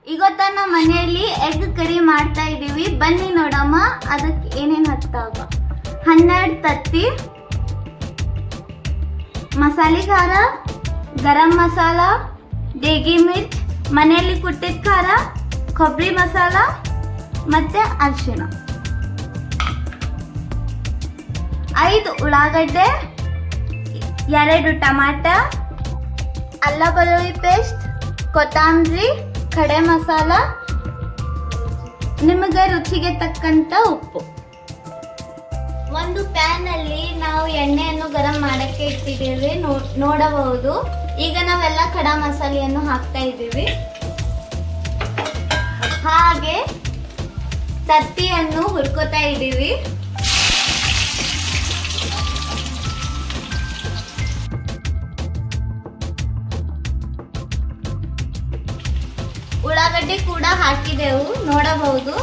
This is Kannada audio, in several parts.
ಇವತ್ತ ನಮ್ಮ ಮನೆಯಲ್ಲಿ ಎಗ್ ಕರಿ ಮಾಡ್ತಾ ಇದೀವಿ. ಬನ್ನಿ ನೋಡಮ್ಮ ಅದಕ್ಕೆ ಏನೇನು ಹಾಕ್ತಾವ. 12 ತತ್ತಿ, ಮಸಾಲೆ ಖಾರ, ಗರಂ ಮಸಾಲ, ದೇಗಿ ಮಿರ್ಚ್, ಮನೆಯಲ್ಲಿ ಕುಟ್ಟಿದ ಖಾರ, ಕೊಬ್ಬರಿ ಮಸಾಲ ಮತ್ತೆ ಅರಿಶಿಣ, 5 ಉಳ್ಳಾಗಡ್ಡೆ, 2 ಟಮಾಟ, ಅಲ್ಲ ಬೆಳ್ಳುಳ್ಳಿ ಪೇಸ್ಟ್, ಕೊತ್ತಂಬರಿ, ಖಡೆ ಮಸಾಲ, ನಿಮಗೆ ರುಚಿಗೆ ತಕ್ಕಂತ ಉಪ್ಪು. ಒಂದು ಪ್ಯಾನ್ ಅಲ್ಲಿ ನಾವು ಎಣ್ಣೆಯನ್ನು ಗರಂ ಮಾಡಕ್ಕೆ ಇಟ್ಟಿದ್ದೀವಿ, ನೋಡಬಹುದು. ಈಗ ನಾವೆಲ್ಲ ಖಡಾ ಮಸಾಲೆಯನ್ನು ಹಾಕ್ತಾ ಇದ್ದೀವಿ. ಹಾಗೆ ತತ್ತಿಯನ್ನು ಹುರ್ಕೋತಾ ಇದ್ದೀವಿ. ಉಳ್ಳಾಗಡ್ಡೆ ಕೂಡ ಹಾಕಿದೆವು, ನೋಡಬಹುದು.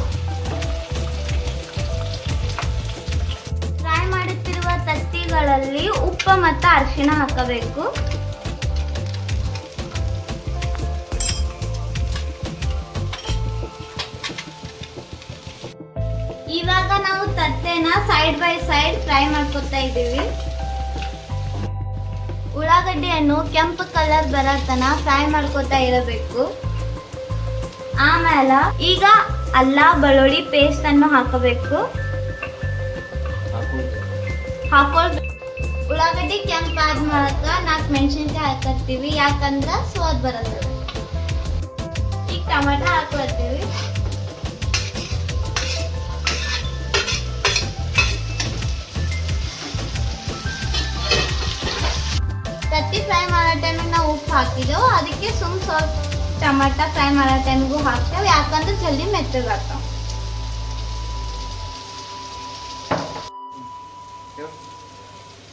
ಫ್ರೈ ಮಾಡುತ್ತಿರುವ ತತ್ತಿಗಳಲ್ಲಿ ಉಪ್ಪು ಮತ್ತು ಅರಿಶಿಣ ಹಾಕಬೇಕು. ಇವಾಗ ನಾವು ತತ್ತೆನ ಸೈಡ್ ಬೈ ಸೈಡ್ ಫ್ರೈ ಮಾಡ್ಕೊತಾ ಇದ್ದೀವಿ. ಉಳ್ಳಾಗಡ್ಡೆಯನ್ನು ಕೆಂಪು ಕಲರ್ ಬರತನ ಫ್ರೈ ಮಾಡ್ಕೊತಾ ಇರಬೇಕು. ಆಮೇಲೆ ಈಗ ಅಲ್ಲ ಬೆಳ್ಳುಳ್ಳಿ ಪೇಸ್ಟ್ ಅನ್ನು ಹಾಕಬೇಕು. ಉಳ್ಳಾಗಡ್ಡಿ ಕೆಂಪಾದ ಮೂಲಕ 4 ಮೆಣಸಿನ್ಕಾಯಿ ಹಾಕತ್ತೀವಿ, ಯಾಕಂದ್ರೆ ಸ್ವಾದ್ ಬರುತ್ತೆ. ಈಗ ಟೊಮೆಟೊ ಹಾಕೊಳ್ತೀವಿ. ತತ್ತಿ ಫ್ರೈ ಮಾಡೋ ಟೈಮಿಗೆ ನಾವು ಉಪ್ಪು ಹಾಕಿದೆವು, ಅದಕ್ಕೆ ಸ್ವಲ್ಪ ಟಮಾಟ ಫ್ರೈ ಮಾಡೋ ಟೈಮಿಗೂ ಹಾಕ್ತೇವೆ, ಯಾಕಂದ್ರೆ ಜಲ್ದಿ ಮೆತ್ತಗಾಗ್ತಾವ.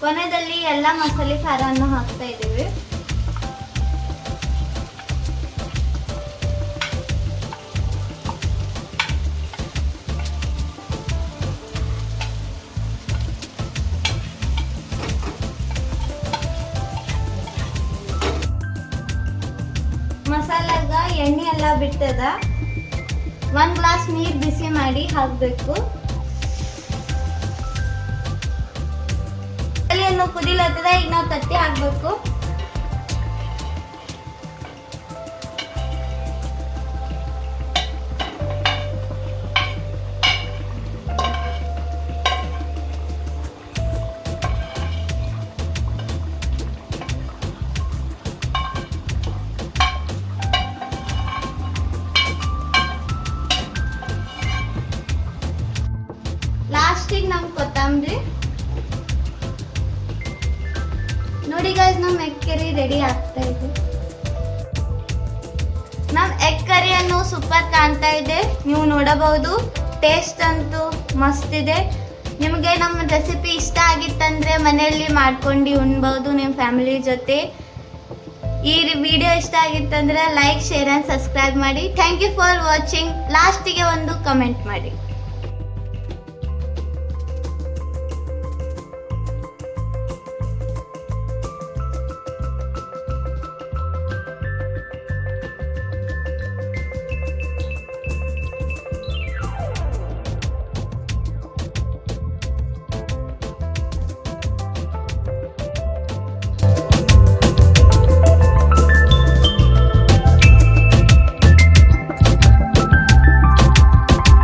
ಕೊನೆಯಲ್ಲಿ ಎಲ್ಲ ಮಸಾಲೆ ಖಾರವನ್ನು ಹಾಕ್ತಾ ಇದ್ದೀವಿ. ಮಸಾಲಾಗ ಎಣ್ಣೆ ಎಲ್ಲ ಬಿಟ್ಟದ. 1 ಗ್ಲಾಸ್ ನೀರು ಬಿಸಿ ಮಾಡಿ ಹಾಕಬೇಕು. ತಲೆಯನ್ನು ಕುದಿಲತ್ತದ, ಈಗ ನಾವು ತತ್ತಿ ಹಾಕಬೇಕು. ಲಾಸ್ಟಿಗೆ ನಮ್ ಕೊತ್ತಂಬರಿ. ನೋಡಿ ಗೈಸ್, ನಮ್ ಎಗ್ ಕರಿ ರೆಡಿ ಆಗ್ತಾ ಇದೆ. ನಮ್ ಎಗ್ ಕರಿಯನ್ನು ಸೂಪರ್ ಕಾಣ್ತಾ ಇದೆ, ನೀವು ನೋಡಬಹುದು. ಟೇಸ್ಟ್ ಅಂತೂ ಮಸ್ತ್ ಇದೆ. ನಿಮಗೆ ನಮ್ಮ ರೆಸಿಪಿ ಇಷ್ಟ ಆಗಿತ್ತಂದ್ರೆ ಮನೆಯಲ್ಲಿ ಮಾಡ್ಕೊಂಡು ಉಣ್ಬಹುದು ನಿಮ್ಮ ಫ್ಯಾಮಿಲಿ ಜೊತೆ. ಈ ವಿಡಿಯೋ ಇಷ್ಟ ಆಗಿತ್ತಂದ್ರೆ ಲೈಕ್, ಶೇರ್ ಅಂಡ್ ಸಬ್ಸ್ಕ್ರೈಬ್ ಮಾಡಿ. Thank you for watching. ಲಾಸ್ಟಿಗೆ ಒಂದು ಕಮೆಂಟ್ ಮಾಡಿ.